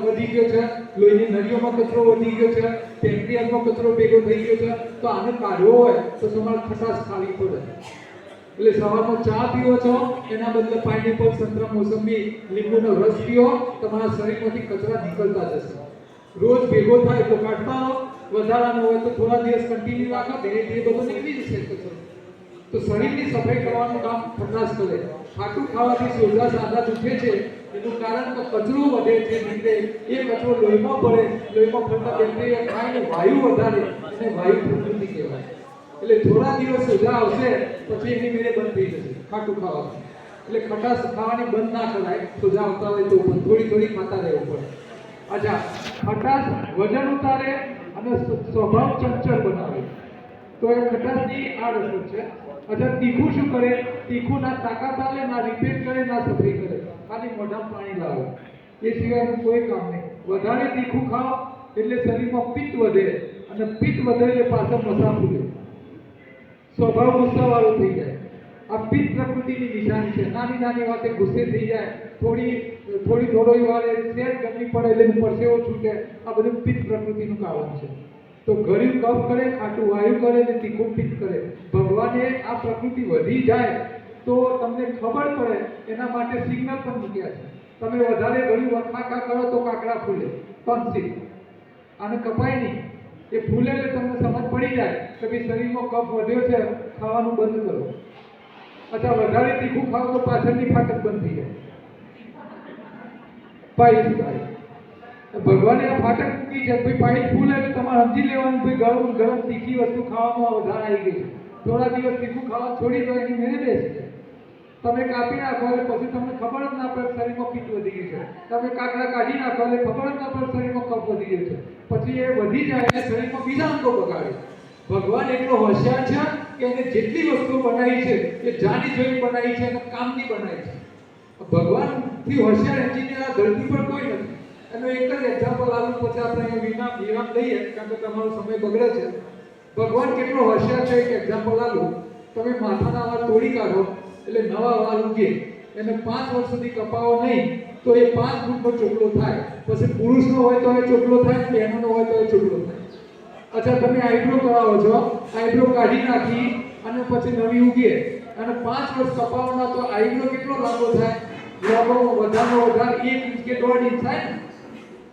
વધી ગયો છે, લોહીની નળીઓમાં કચરો વધી ગયો છે, પેન્ક્રિયાસમાં કચરો ભેગો થઈ ગયો છે, તો આને કાઢવો હોય તો તમારે ખટાશ ખાવી પડે. એટલે સવારમાં ચા પીવો છો એના બદલે પાઇનેપલ, સંતરા, મોસંબી, લીંબુનો રસ પીઓ, તમારા શરીરમાંથી કચરા નીકળતા જશે. રોજ ભેગો થાય તો કાઢતા રહો, વધારાનો હોય તો થોડા દિવસ કન્ટિન્યુ રાખો, ધીરે ધીરે બધો નીકળી જશે કચરો. તો શરીરની સફાઈ કરવાનું કામ ખટાશ કરે. ખાટું ખાવાથી સોજા સાદા દુખે છે એનું કારણ તો કચરો વધે છે, નીકળે. એ કચરો લોહીમાં ભળે, લોહીમાં ફરતા બેક્ટેરિયા ખાઈને વાયુ વધારે અને વાયુ પ્રકૃતિ કહેવાય. એટલે થોડા દિવસ સોજા આવશે પછી એની મેરે બંધ થઈ જશે ખાટું ખાવાથી. એટલે ખટાશ ખાવાની બંધ ના કરાય, સોજા આવતા હોય તો પણ થોડી થોડી ખાતા રહેવું પડે. અચ્છા, ખટાશ વજન ઉતારે અને સ્વભાવ ચંચળ બનાવે. તો એ ખટાશની આ રસદ છે. અચ્છા, તીખું શું કરે? તીખું ના તાકાત આવે, ના રિપેર કરે, ના સફાઈ કરે, ખાલી મોઢામાં પાણી લાવે. એ સિવાયનું કોઈ કામ નહીં. વધારે તીખું ખાઓ એટલે શરીરમાં પિત્ત વધે અને પિત્ત વધે એટલે પાછળ મસા ફૂલે, સ્વભાવ ગુસ્સાવાળો થઈ જાય. આ પિત્ત પ્રકૃતિની નિશાની છે. નાની નાની વાતે ગુસ્સે થઈ જાય, થોડો વારે શેર ગરમી પડે એટલે પરસેવો છૂટે. આ બધું પિત્ત પ્રકૃતિનું કારણ છે. તો ગળ્યું કફ કરે, ખાટું વાયુ કરે અને તીખું પિત્ત કરે. ભગવાને આ પ્રકૃતિ વધી જાય તો તમને ખબર પડે એના માટે સિગ્નલ પણ મૂક્યા છે. તમે વધારે ગળ્યું વખાખા કરો તો કાકડા ફૂલે, ટોન્સિલ. આને કપાય નહીં, એ ફૂલે એટલે તમને સમજ પડી જાય કે ભાઈ શરીરમાં કફ વધ્યો છે, ખાવાનું બંધ કરો. અથવા વધારે તીખું ખાવ તો પાછળની ફાટક બંધ થઈ જાય, પાઇલ્સ થાય. ભગવાને આ ફાટક મૂકી છે. ભાઈ પાઇલ્સ ફૂલે એટલે તમારે સમજી લેવાનું ભાઈ ગરમ ગરમ તીખી વસ્તુ ખાવામાં વધારે આવી ગઈ છે. થોડા દિવસ તીખું ખાવા છોડી દો, એની મેરે બેસી જાય. તમે કાપી નાખો એટલે પછી તમને ખબર જ ના પડે શરીરમાં પિત્ત વધી ગયું છે. તમે કાકડા કાઢી નાખો એટલે ખબર જ ના પડે શરીરમાં કફ વધી ગયો છે. પછી એ વધી જાય એટલે શરીરમાં બીજા અંગો બગાડે. ભગવાન એટલો હોશિયાર છે કે એને જેટલી વસ્તુઓ બનાવી છે એ જાણી જોઈ બનાવી છે અને કામની બનાવી છે. ભગવાનથી હોશિયાર એન્જિનિયર આ ધરતી પર કોઈ નથી. એનો એક જ એક્ઝામ્પલ આવું પછી આપણે અહીંયા વિરામ લઈએ કારણ કે તમારો સમય બગડે છે. ભગવાન કેટલો હોશિયાર છે એક એક્ઝામ્પલ આલું. તમે માથાના વાળ તોડી કાઢો એટલે નવા વાળ ઉગે. એને 5 વર્ષ સુધી કપાવો નહીં તો એ 5 ફૂટનો ચોકલો થાય. પછી પુરુષનો હોય તો એ ચોકલો થાય, બહેનોનો હોય તો એ ચોકલો થાય. અચ્છા, તમે આઈબ્રો કરાવો છો, આઈબ્રો કાઢી નાખી અને પછી નવી ઉગે અને 5 વર્ષ કપાવવાના તો આઈબ્રો કેટલો લાંબો થાય? લાંબો વધારે 1 ઇંચ કે 1.5 ઇંચ થાય ને.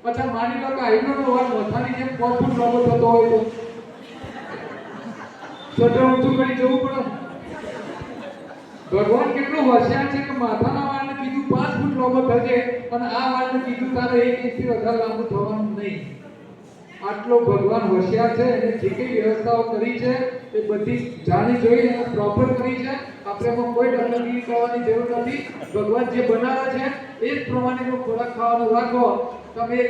અચ્છા, માની લો કે આઈબ્રોનો વાળ મથાની જેમ 5 ફૂટ લાંબો થતો હોય તો સ્વેટર ઊંચું કરી જવું પડે. ભગવાન કેટલો હોશિયાર છે કે માથાના વાળને કીધું 5 ફૂટ લાંબો થશે અને આ વાળને કીધું તારે 1 ઇંચથી વધારે લાંબુ થવાનું નહીં. આટલો ભગવાન હોશિયાર છે અને જે કઈ વ્યવસ્થાઓ કરી છે એ બધી જાણી જોઈ અને પ્રોપર કરી છે. આપણે એમાં કોઈ ડરગીરી કરવાની જરૂર નથી. ભગવાન જે બનાવે છે એ જ પ્રમાણેનો ખોરાક ખાવાનો રાખો. તમે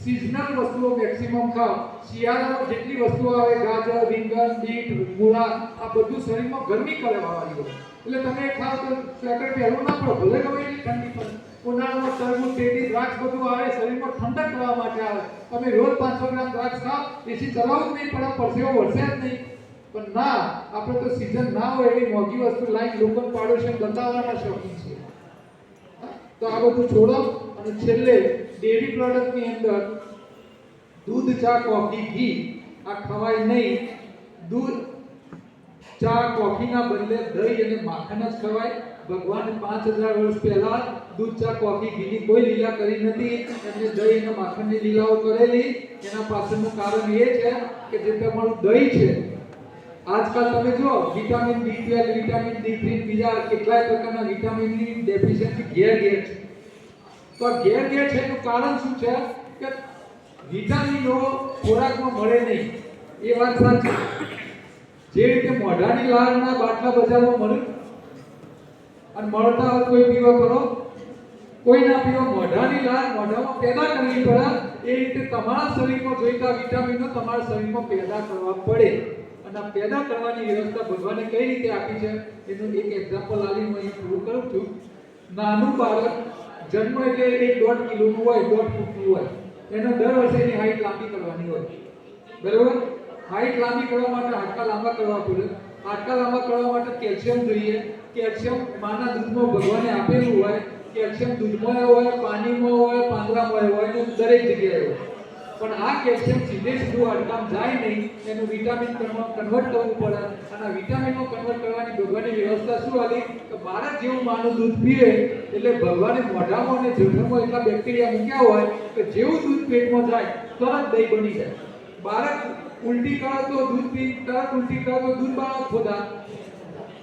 સિઝનલ વસ્તુઓ મેક્સિમમ ખાઓ. શિયાળામાં જેટલી વસ્તુઓ આવે ગાજર, રીંગણ, બીટ, મૂળા આ બધું શરીરમાં ગરમી કરવાવાળી હોય એટલે તમે ખાઓ તો સ્વેટર પહેરવું ના પડે ભલે ગમે એટલી ઠંડી પડે. ઉનાળામાં તરબૂચ, શેરડી, દ્રાક્ષ બધું આવે શરીરમાં ઠંડક કરવા માટે આવે. તમે રોજ 500 ગ્રામ દ્રાક્ષ ખાઓ એસી ચલાવવું જ નહીં પડે પરસેવો વરસે જ નહીં. પણ ના આપણે તો સીઝન ના હોય એવી મોંઘી વસ્તુ લાઈન લોકોને પાડોશી બતાવવાના શોખીન છે. તો આ બધું છોડો અને છેલ્લે ડેરી પ્રોડક્ટની અંદર દૂધ, ચા, કોફી, ઘી આ ખવાય નહીં. દૂધ, ચા, કોફીના બદલે દહીં અને માખણ જ ખવાય. ભગવાને 5000 વર્ષ પહેલા દૂધ, ચા, કોફી, ઘીની કોઈ લીલા કરી નથી. એમને દહીં અને માખણની લીલાઓ કરેલી. એના પાછળનું કારણ એ છે કે જે તમારું દહીં છે આજકાલ તમે જો વિટામિન B12, વિટામિન D3 બીજા કેટલાય પ્રકારના વિટામિનની ડેફિશિયન્સી ઘેર છે. તો ઘેર છે એનું કારણ શું છે કે વિટામિનો ખોરાકમાં મળે નહીં. એ વાત સાચી. જે રીતે મોઢાની લાળના બાટલા બજારમાં મળે અને મળતા હોય કોઈ પીવા કરો કોઈ ના પીવા. મોઢાની લાળ મોઢામાં પેદા કરવી પડે. એ રીતે તમારા શરીરમાં જોઈતા વિટામિનો તમારા શરીરમાં પેદા કરવા પડે. અને પેદા કરવાની વ્યવસ્થા ભગવાને કઈ રીતે આપી છે એનું એક એક્ઝામ્પલ આલી હું અહીં પૂરું કરું છું. નાનું બાળક જન્મ એટલે 1.5 કિલોનું હોય, 1.5 ફૂટનું હોય. એનો દર વર્ષે એની હાઈટ લાંબી કરવાની હોય. બરાબર? હાઈટ લાંબી કરવા માટે હાડકા લાંબા કરવા પડે. હાડકા લાંબા કરવા માટે કેલ્શિયમ જોઈએ. કેલ્શિયમ માના દૂધમાં ભગવાને આપેલું હોય. કેલ્શિયમ દૂધમાં હોય, પાણીમાં હોય, પાંદડામાં હોય અને દરેક જગ્યાએ હોય. પણ આ કેલ્શિયમ સીધે સીધું હાડકામાં જાય નહીં. એનું વિટામિન કન્વર્ટ કરવું પડે. અને વિટામિનનો કન્વર્ટ કરવાની ભગવાનની વ્યવસ્થા શું આલી કે બાળક જેવું માનું દૂધ પીવે એટલે ભગવાને મોઢામાં અને જઠરમાં એટલા બેક્ટેરિયા મૂક્યા હોય કે જેવું દૂધ પેટમાં જાય તરત દહીં બની જાય. બાળક ઉલટી કરે તો દૂધ પી, તરત ઉલટી કરે તો દૂધ બાળક ખોદા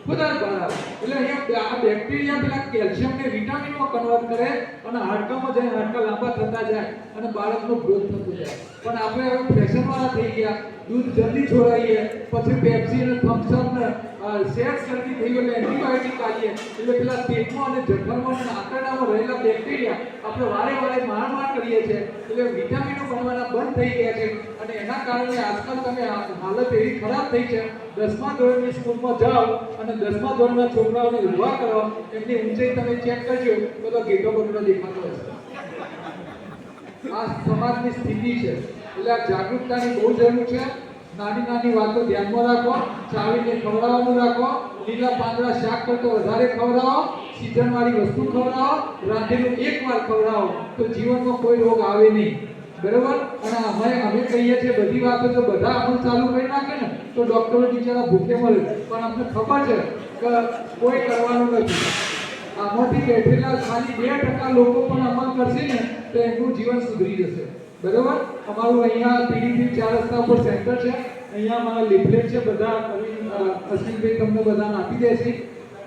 બરાબર. એટલે અહીંયા આ બેક્ટેરિયા પેલા કેલ્શિયમને વિટામિનમાં કન્વર્ટ કરે અને હાડકામાં જાય, હાડકા લાંબા થતા જાય અને બાળકનો ગ્રોથ થતો જાય. પણ આપણે હવે ફેશનવાળા થઈ ગયા. દૂધ જલ્દી છોડાઈએ, પછી પેપ્સી અને થમ્સ અપ ને સેટ શરદી થઈ ગઈ એટલે એન્ટીબાયોટિક આલીએ એટલે પેલા પેટમાં અને જઠરમાં અને આંતરડામાં રહેલા બેક્ટેરિયા આપણે વારે માર કરીએ છીએ એટલે વિટામિનો બનવાના બંધ થઈ ગયા છે. અને એના કારણે આજકાલ તમે હાલત એવી ખરાબ થઈ છે. 10મા ધોરણની સ્કૂલમાં જાઓ અને 10મા ધોરણના છોકરાઓને ઊભા કરો, એમની ઊંચાઈ તમે ચેક કરજો તો ઘેટો બગડો દેખાતો હશે. આ સમાજની સ્થિતિ છે. એટલે આ જાગૃતતાની બહુ જરૂર છે. નાની વાતો ધ્યાનમાં રાખો. ચાવીને ખવડાવવાનું રાખો. લીલા પાંદડા શાક કરતો વધારે ખવડાવો. સીઝનવાળી વસ્તુ ખવડાવો. રાંધેલું એકવાર ખવડાવો તો જીવનમાં કોઈ રોગ આવે નહીં. બરાબર? અને અમે કહીએ છીએ બધી વાતો જો બધા અમલ ચાલુ કરી નાખે ને તો ડોક્ટરો બિચારા ભૂખે મળે. પણ અમને ખબર છે કે કોઈ કરવાનું નથી. આમાંથી બેઠેલા ખાલી 2% લોકો પણ અમલ કરશે ને તો એમનું જીવન સુધરી જશે. બરાબર? અમારું અહીંયા પીડીપી 4 રસ્તા ઉપર સેન્ટર છે. અહીંયા અમારા લીફલેટ છે. બધા અશ્વિનભાઈ તમને બધાને આપી દેશે.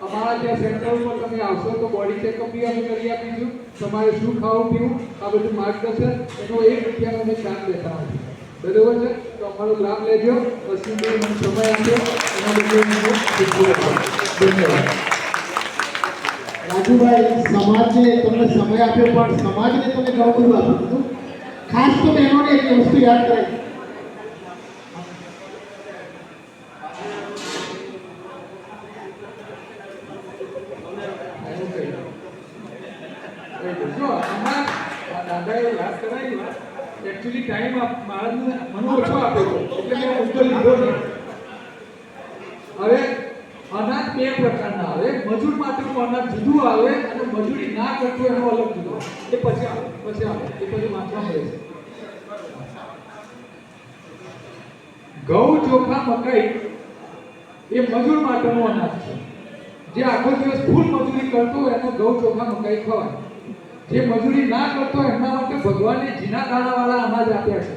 અમારા ત્યાં સેન્ટર ઉપર તમે આવશો તો બોડી ચેકઅપ બી અમે કરી આપીશું. તમારે શું ખાવું પીવું આ બધું માર્ગદર્શન એનો 1 રૂપિયાનો અમે ચાર્જ લેતા નથી. બરાબર છે? તો અમારો લાભ લેજો. અશ્વિનભાઈ મને સમય આપ્યો એના બદલે ધન્યવાદ. રાજુભાઈ, સમાજે તમને સમય આપ્યો પણ સમાજને તમે ઘણું બધું આપ્યું હતું. ખાસ તો બહેનોને એક વસ્તુ યાદ કરાવી. દાદાએ વાત કરાવી. એકચ્યુઅલી ટાઈમ મને ઓછો આપ્યો એટલે મેં મુદ્દો લીધો નહીં. હવે અનાજ 2 પ્રકારના આવે. મજૂર માટેનું અનાજ જુદું આવે અને મજૂરી ના કરતો એનો અલગ જુદો. એ પછી આવે એ પછી વાંચવા મળે છે. ઘઉં, ચોખા, મકાઈ એ મજૂર માટેનું અનાજ છે. જે આખો દિવસ ફૂલ મજૂરી કરતો હોય એનો ઘઉં, ચોખા, મકાઈ ખવાય. જે મજૂરી ના કરતો એમના માટે ભગવાને જીના દાણાવાળા અનાજ આપ્યા છે.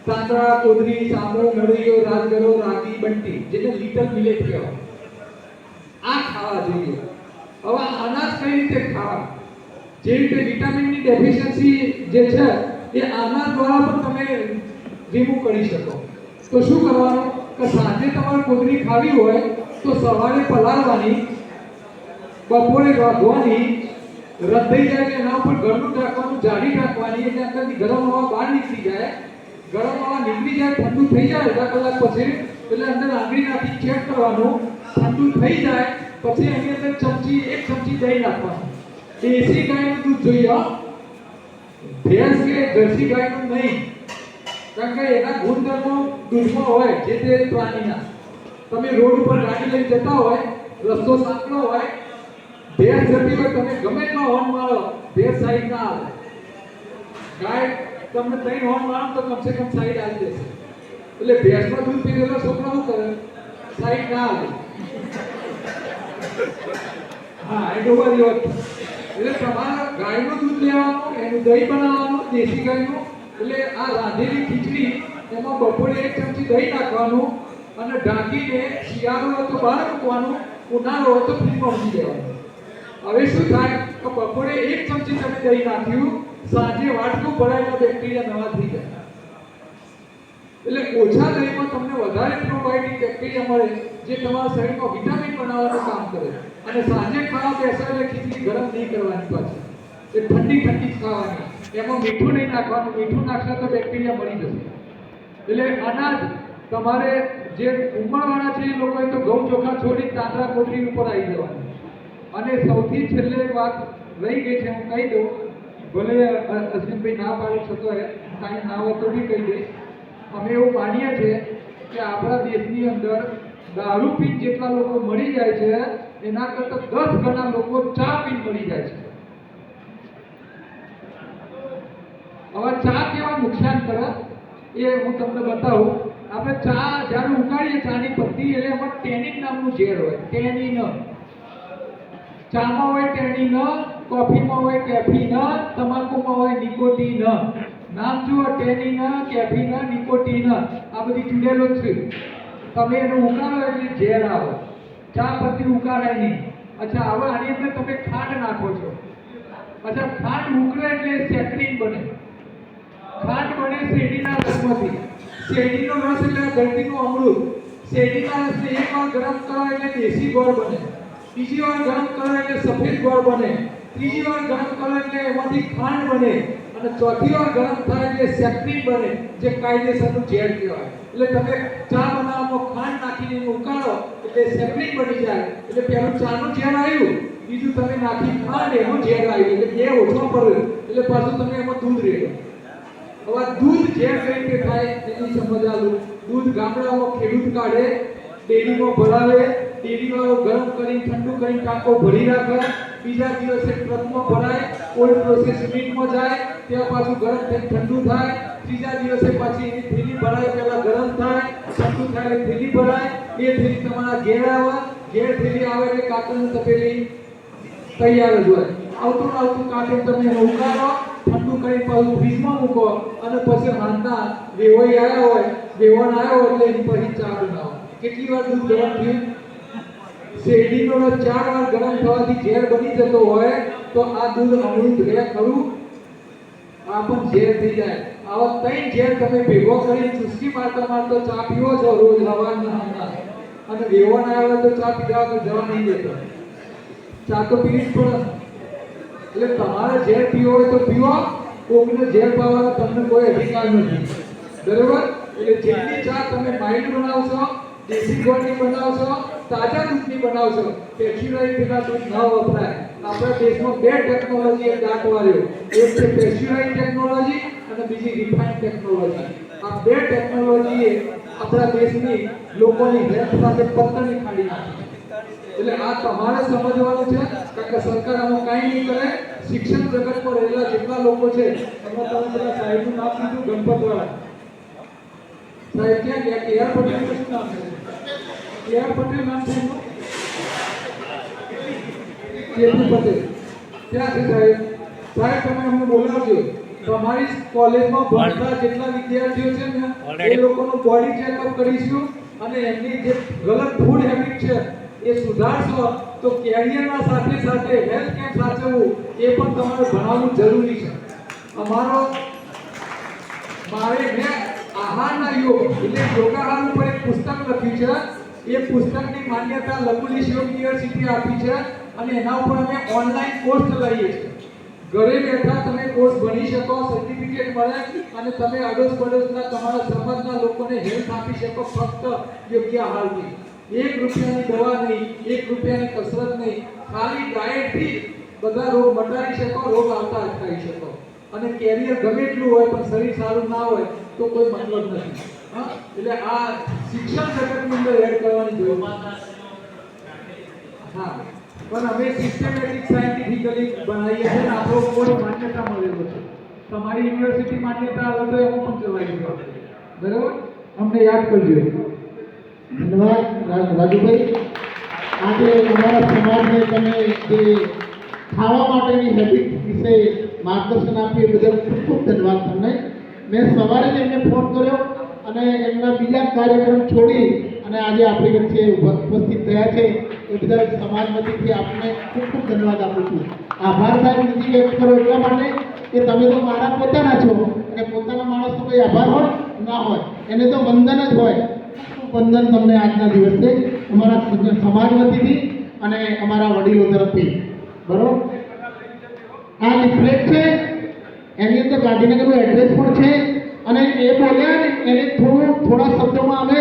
તાંદળા, કોદરી, સાંભળો, નળીઓ, રાજગરો, રાગી, બંટી, જેને લિટલ મિલેટ કહેવાય, આ ખાવા જોઈએ. હવે અનાજ કઈ રીતે ખાવા? જે રીતે વિટામિનની ડેફિશિયન્સી જે છે એ અનાજ દ્વારા પણ તમે રિમૂવ કરી શકો. તો શું કરવાનું કે સાંજે તમારે કોદરી ખાવી હોય તો સવારે પલાળવાની, બપોરે રાંધવાની, રંધાઈ જાય એટલે એના ઉપર ગળનું ઢાંકવાનું, જાળી ઢાંકવાની, એટલે અંદરથી ગરમ હવા બહાર નીકળી જાય. ગરમ હવા નીકળી જાય, ઠંડુ થઈ જાય અડધા કલાક પછી, એટલે અંદર આંગળી નાખી ચેક કરવાનું. ઠંડુ થઈ જાય પછી એની અંદર એક ચમચી દહીં નાખવાનું. દેશી ગાયનું દૂધ જોઈએ, ભેંસ કે જર્સી ગાયનું નહીં, કારણ કે એના ગુણધર્મો દૂધમાં હોય જે તે પ્રાણીના. તમે રોડ ઉપર ગાડી લઈને જતા હોય, રસ્તો સાંકડો હોય, ભેંસ જતી હોય, તમે ગમે એટલો હોર્ન મારો, ભેંસ સાઈડ ના આવે. ગાય તમને 3 હોર્ન મારો તો કમસે કમ સાઈડ આવી જશે. એટલે ભેંસમાં દૂધ પીધેલો છોકરો શું કરે? સાઈડ ના આવે. હા, એ ડોબારી વાત. એટલે તમારે ગાયનું દૂધ લેવાનું, એનું દહીં બનાવવાનું દેશી ગાયનું. એટલે આ રાંધેલી ખીચડી એમાં બપોરે 1 ચમચી દહીં નાખવાનું અને ઢાંકીને શિયાળો હોય તો બહાર મૂકવાનું, ઉનાળો હોય તો ફ્રીજમાં મૂકી દેવાનું. હવે શું થાય કે બપોરે 1 ચમચી તમે દહીં નાખ્યું, સાંજે વાટકું ભરાયેલા બેક્ટેરિયા નવા થઈ જાય. એટલે ઓછા દહીંમાં તમને વધારે પ્રોબાયોટિક બેક્ટેરિયા મળે, જે તમારા શરીરમાં વિટામિન બનાવવાનું કામ કરે. અને સાંજે ખાવા બેસો એટલે ખીચડી ગરમ નહીં કરવાની પાછી, એ ઠંડી ઠંડી ખાવાની. એમાં મીઠું નહીં નાખવાનું, મીઠું નાખશો તો બેક્ટેરિયા મરી જશે. એટલે અનાજ તમારે જે ઉંમરવાળા છે એ લોકોએ તો ઘઉં ચોખા છોડી તાંદળા કોટરી ઉપર આવી જવાનું. અને સૌથી છેલ્લે એક વાત રહી ગઈ છે, હું કહી દઉં, ભલે અશ્વિનભાઈ ના પાડી શકો, કાંઈ ના હોય તો બી કહી દઈશ. અમે એવું માનીએ છીએ કે આપણા દેશની અંદર દારૂ પીને જેટલા લોકો મરી જાય છે એના કરતાં 10 ગણા લોકો ચા પીને મરી જાય છે. હવે ચા કેવા નુકસાન કરે એ હું તમને બતાવું. આપણે ચા જ્યારે ઉકાળીએ, ચાની પત્તી, એટલે એમાં ટેનિન નામનું ઝેર હોય. ટેનિન ચામાં હોય, ટેનિન કોફીમાં હોય, કેફીન, તમાકુમાં હોય, નિકોટીન. નામ જુઓ, ટેનિન, કેફીન, નિકોટીન, આ બધી જુડેલો જ છે. તમે એનું ઉકાળો એટલે ઝેર આવે. ચા પત્તી ઉકાળાય નહીં. અચ્છા, હવે આની અંદર તમે ખાંડ નાખો છો. અચ્છા, ખાંડ ઉકળે એટલે સેક્રીન બને. ખાંડ બને શેરડીના રસમાંથી. શેરડીનો રસ એટલે ધરતીનું અમૃત. શેરડીના રસને એકવાર ગરમ કરો એટલે દેશી ગોળ બને. બીજી વાર ગરમ કરો એટલે સફેદ ગોળ બને. ત્રીજી વાર ગરમ કરો એટલે એમાંથી ખાંડ બને. અને ચોથી વાર ગરમ થાય એટલે સેક્રીન બને, જે કાયદેસરનું ઝેર કહેવાય. એટલે તમે ચા બનાવવામાં ખાંડ નાખીને ઉકાળો એટલે સેક્રીન બની જાય. એટલે પહેલું ચાનું ઝેર આવ્યું, બીજું તમે નાખી ખાંડ, એનું ઝેર આવ્યું, એટલે 2 ઓછો પડ્યો. એટલે પાછું તમે એમાં દૂધ રેડો. હવે દૂધ ઝેર કઈ રીતે થાય એની સમજ આલું. દૂધ ગામડામાં ખેડૂત કાઢે, ડેરીમાં ભરાવે, ડેરીવાળો ગરમ કરીને ઠંડુ કરીને ટાંકો ભરી રાખે. બીજા દિવસે ટ્રકમાં ભરાય, કોલ્ડ પ્રોસેસ યુનિટમાં જાય, ત્યાં પાછું ગરમ થઈને ઠંડુ થાય. ત્રીજા દિવસે પાછી એની થેલી ભરાય, પહેલા ગરમ થાય, ઠંડુ થાય એટલે થેલી ભરાય. એ થેલી તમારા ઘેર આવે. ઘેર થેલી આવે એટલે કાચની તપેલી તૈયાર જ હોય. આવતું કાચું તમે એને ઉકાળો, ઠંડુ કરી પાછું ફ્રીજમાં મૂકો અને પછી હાથના વેવાઈ આવ્યા હોય, વેવણ આવ્યો એટલે એની પછી ચા બનાવો. કેટલી વાર દૂધ ગરમ થયું? શેરડીનો રસ 4 વાર ગરમ થવાથી ઝેર બની જતો હોય તો આ દૂધ અમૃત રહે ખરું? આ પણ ઝેર થઈ જાય. આવા 3 ઝેર તમે ભેગો કરીને ચુસ્કી મારતા ચા પીવો છો રોજ સવારના અને વેવણ આવ્યો તો ચા પીધા તો જવા નહીં દેતો. ચા તો પીવી જ પડે. એટલે તમારે ઝેર પીવો હોય તો પીવો, કોઈને ઝેર પાવાનો તમને કોઈ અધિકાર નથી. બરાબર? એટલે જેટલી ચા તમે માઇલ્ડ બનાવશો, દેશી ગોળની બનાવશો, તાજા દૂધની બનાવશો, પેસ્ચ્યુરાઇઝ પેલા દૂધ ન વપરાય. આપણા દેશમાં 2 ટેકનોલોજી એ દાંત વાળ્યો. એક છે પેસ્ચ્યુરાઇઝ ટેકનોલોજી અને બીજી રિફાઇન્ડ ટેકનોલોજી. આ 2 ટેકનોલોજીએ આપણા દેશની લોકોની હેલ્થ સાથે પત્તરની ખાડી નાખી. એટલે આ તમારે સમજવાનું છે, કારણ કે સરકાર આમાં કાંઈ નહીં કરે. શિક્ષણ જગતમાં રહેલા જેટલા લોકો છે એમાં તમે પેલા સાહેબનું નામ લીધું, ગણપતવાળા સાહેબ. ક્યાં ગયા? કે.આર. પટેલ શું નામ છે? કે.આર. પટેલ નામ છે એમનું? કેપી પટેલ ક્યાં છે સાહેબ? સાહેબ તમે અમને બોલાવજો. તમારી કોલેજમાં ભણતા જેટલા વિદ્યાર્થીઓ છે ને એ લોકોનું બોડી ચેકઅપ કરીશું અને એમની જે ગલત ફૂડ હેબિટ છે એ સુધારશો તો કેરિયરના સાથે સાથે હેલ્થ કેમ સાચવવું એ પણ તમારે ભણાવવું જરૂરી છે. મેં આહારના યોગ એટલે યોગાહાર ઉપર એક પુસ્તક લખ્યું છે. એ પુસ્તકની માન્યતા લકુલિશ યોગ યુનિવર્સિટી આપી છે અને એના ઉપર અમે ઓનલાઈન કોર્સ ચલાવીએ છીએ. ઘરે બેઠા તમે કોર્સ ભણી શકો, સર્ટિફિકેટ મળે અને તમે અડોશ પડોશના તમારા સમાજના લોકોને હેલ્થ આપી શકો ફક્ત યોગ્ય આહારથી. 1 રૂપિયાની દવા નહીં, 1 રૂપિયાની કસરત નહીં, ખાલી ડાયટથી બધા રોગ મટાડી શકો, રોગ આવતા અટકાવી શકો. અને કેરિયર ગમે એટલું હોય પણ શરીર સારું ના હોય તો કોઈ મતલબ નથી. એટલે આ શિક્ષણ જગતની અંદર એડ કરવાની જરૂર છે. હા, પણ અમે સિસ્ટમેટિક સાયન્ટિફિકલી બનાવીએ છીએ અને આપણો કોઈ માન્યતા મળેલો છે. તમારી યુનિવર્સિટી માન્યતા આવે તો એમાં પણ ચલાવીશું આપણે. બરાબર? અમને યાદ કરજો. ધન્યવાદ રાજુભાઈ. આજે અમારા સમાજને તમે જે ખાવા માટેની હેબિટ વિશે માર્ગદર્શન આપ્યું એ બદલ ખૂબ ખૂબ ધન્યવાદ તમને. મેં સવારે જ એમને ફોન કર્યો અને એમના બીજા કાર્યક્રમ છોડી અને આજે આપણી વચ્ચે ઉપસ્થિત થયા છે એ બદલ સમાજ વતીથી આપને ખૂબ ખૂબ ધન્યવાદ આપું છું. આભાર સાહેબ નિજી વ્યક્ત કરો એટલા માટે કે તમે તો મારા પોતાના છો અને પોતાના માણસનો કોઈ આભાર હોય ના હોય, એને તો વંદન જ હોય. વંદન તમને આજના દિવસે અમારા સમાજ વતીથી અને અમારા વડીલો તરફથી. બરોબર? આ લિફલેટ છે, એની અંદર ગાંધીનગરનું એડ્રેસ પણ છે અને એ બોલ્યા ને એને થોડા શબ્દોમાં અમે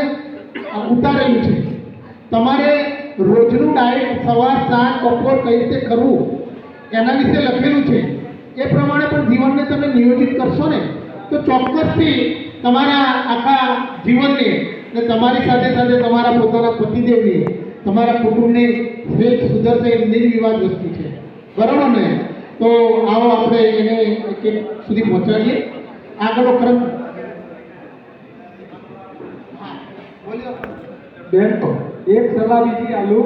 ઉતારેલું છે. તમારે રોજનું ડાયટ સવાર સાંજ બપોર કઈ રીતે કરવું એના વિશે લખેલું છે. એ પ્રમાણે પણ જીવનને તમે નિયોજિત કરશો ને તો ચોક્કસથી તમારા આખા જીવનને ને તમારી સાથે સાથે તમારા પોતાના પતિદેવની, તમારા કુટુંબની હેલ્થ સુધરશે એ નિર્વિવાદ વસ્તુ છે. બરાબર ને? તો આવો આપણે એને એક સુધી પહોંચાડીએ. આગળનો ક્રમ બેન તો એક સલાહ બીજી આલુ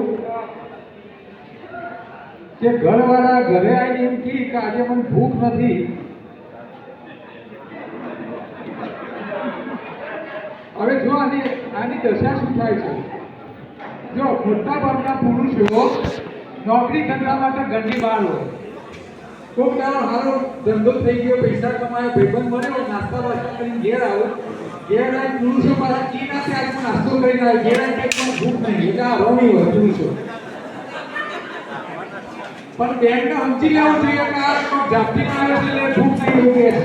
કે ઘરવાળા ઘરે આવીને એમ કહે કે આજે મને ભૂખ નથી. હવે જો આની દશા શું થાય છે? જો મોટા ભાગના પુરુષો નોકરી ધંધા માટે ઘરની બહાર હોય, કોઈક તારો સારો ધંધો થઈ ગયો, પૈસા કમાયો, ભાઈબંધ મળ્યો, નાસ્તા વાસ્તા કરીને ઘેર આવો. ઘેર આવીને પુરુષો પાછા કી નાખે આજે હું નાસ્તો કરીને આવ્યો, ઘેર આવીને કંઈક મને ભૂખ નહીં. એટલે આ રોમી હોય પુરુષો. પણ બેનને સમજી લેવું જોઈએ કે આ ઝાપટી આવે છે એટલે ભૂખ નહીં એવું કહે છે.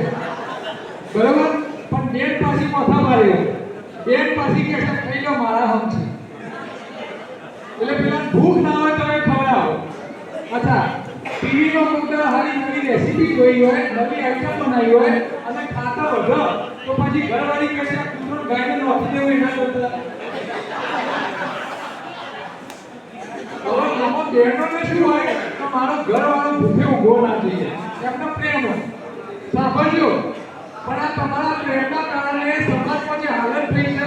બરોબર? પણ બેન પાછી માથા મારે, બેન પાછી કહે છે ખાઈ લો મારા હમ છે. એટલે પેલા ભૂખ ના હોય તો એ ખવડાવો. અચ્છા, ટીવીમાં મુદ્દા હારી નવી રેસીપી જોઈ હોય, નવી આઈટમ બનાવી હોય અને ખાતા વગર તો પછી ઘરવાળી કહે છે કૂતરો ગાયને નોખી દેવું એના કરતા. હવે આમાં બહેનોને શું હોય કે મારો ઘરવાળો ભૂખે ઊભો ના જોઈએ, એમનો પ્રેમ હોય. સાંભળજો, પણ આ તમારા પ્રેમના કારણે સમાજમાં જે હાલત થઈ છે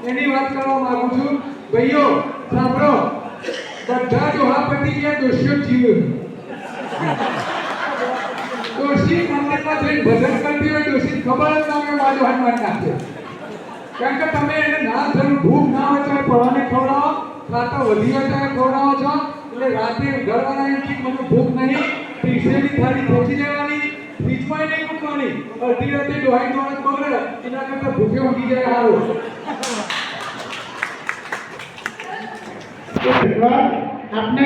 એની વાત કરવા માંગુ છું. ભાઈઓ સાંભળો, બધા જોહાપતિ ગયા દોષીઓ જીવ. દોષી મંદિરમાં જઈને ભજન કરતી હોય, દોષી ખબર જ ના હોય મારો હનુમાન નાખે. કારણ કે તમે એને ના જરૂર ભૂખ ના હોય ત્યારે પરાને ખવડાવો, ખાતા વધી હોય ત્યારે ખવડાવો છો. એટલે રાતે ઘરવાળા એમ કે મને ભૂખ નહીં, પીસેલી થાળી પહોંચી જવાની, ફ્રીજમાં નહીં મૂકવાની. અડધી રાતે દોહાઈ દોડ બગડે એના કરતા ભૂખે ઊંઘી જાય સારું. આપને